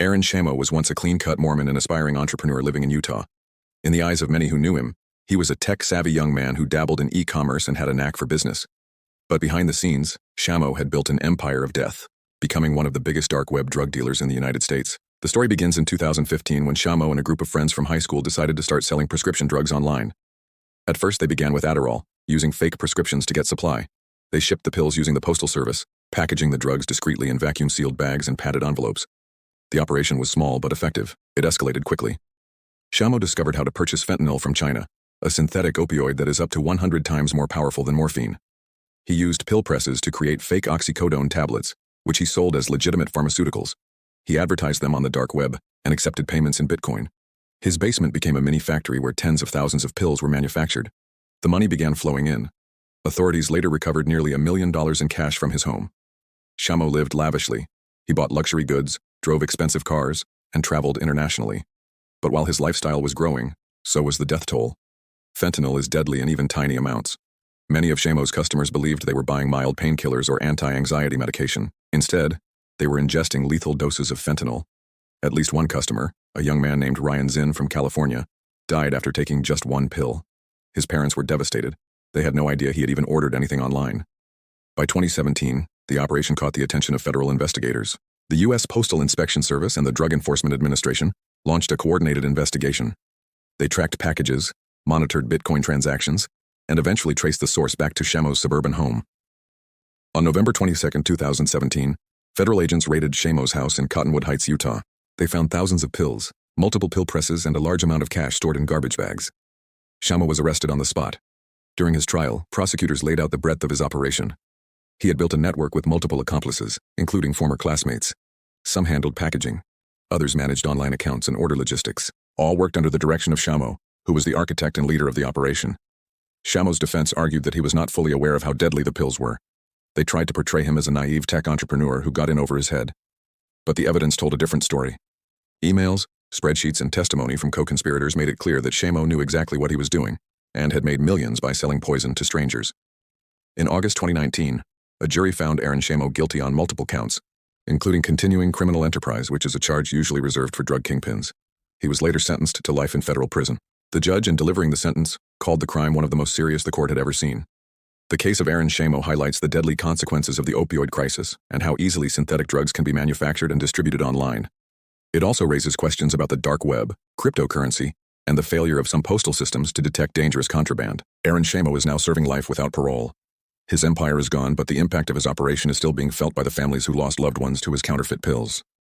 Shamo was once a clean-cut Mormon and aspiring entrepreneur living in Utah. In the eyes of many who knew him, he was a tech-savvy young man who dabbled in e-commerce and had a knack for business. But behind the scenes, Shamo had built an empire of death, becoming one of the biggest dark web drug dealers in the United States. The story begins in 2015 when Shamo and a group of friends from high school decided to start selling prescription drugs online. At first they began with Adderall, using fake prescriptions to get supply. They shipped the pills using the postal service, packaging the drugs discreetly in vacuum-sealed bags and padded envelopes. The operation was small but effective. It escalated quickly. Shamo discovered how to purchase fentanyl from China, a synthetic opioid that is up to 100 times more powerful than morphine. He used pill presses to create fake oxycodone tablets, which he sold as legitimate pharmaceuticals. He advertised them on the dark web and accepted payments in Bitcoin. His basement became a mini factory where tens of thousands of pills were manufactured. The money began flowing in. Authorities later recovered nearly $1 million in cash from his home. Shamo lived lavishly. He bought luxury goods, drove expensive cars, and traveled internationally. But while his lifestyle was growing, so was the death toll. Fentanyl is deadly in even tiny amounts. Many of Shamo's customers believed they were buying mild painkillers or anti-anxiety medication. Instead, they were ingesting lethal doses of fentanyl. At least one customer, a young man named Ryan Zinn from California, died after taking just one pill. His parents were devastated. They had no idea he had even ordered anything online. By 2017, the operation caught the attention of federal investigators. The U.S. Postal Inspection Service and the Drug Enforcement Administration launched a coordinated investigation. They tracked packages, monitored Bitcoin transactions, and eventually traced the source back to Shamo's suburban home. On November 22, 2017, federal agents raided Shamo's house in Cottonwood Heights, Utah. They found thousands of pills, multiple pill presses, and a large amount of cash stored in garbage bags. Shamo was arrested on the spot. During his trial, prosecutors laid out the breadth of his operation. He had built a network with multiple accomplices, including former classmates. Some handled packaging. Others managed online accounts and order logistics. All worked under the direction of Shamo, who was the architect and leader of the operation. Shamo's defense argued that he was not fully aware of how deadly the pills were. They tried to portray him as a naive tech entrepreneur who got in over his head. But the evidence told a different story. Emails, spreadsheets, and testimony from co-conspirators made it clear that Shamo knew exactly what he was doing and had made millions by selling poison to strangers. In August 2019, a jury found Shamo guilty on multiple counts, including continuing criminal enterprise, which is a charge usually reserved for drug kingpins. He was later sentenced to life in federal prison. The judge, in delivering the sentence, called the crime one of the most serious the court had ever seen. The case of Shamo highlights the deadly consequences of the opioid crisis and how easily synthetic drugs can be manufactured and distributed online. It also raises questions about the dark web, cryptocurrency, and the failure of some postal systems to detect dangerous contraband. Shamo is now serving life without parole. His empire is gone, but the impact of his operation is still being felt by the families who lost loved ones to his counterfeit pills.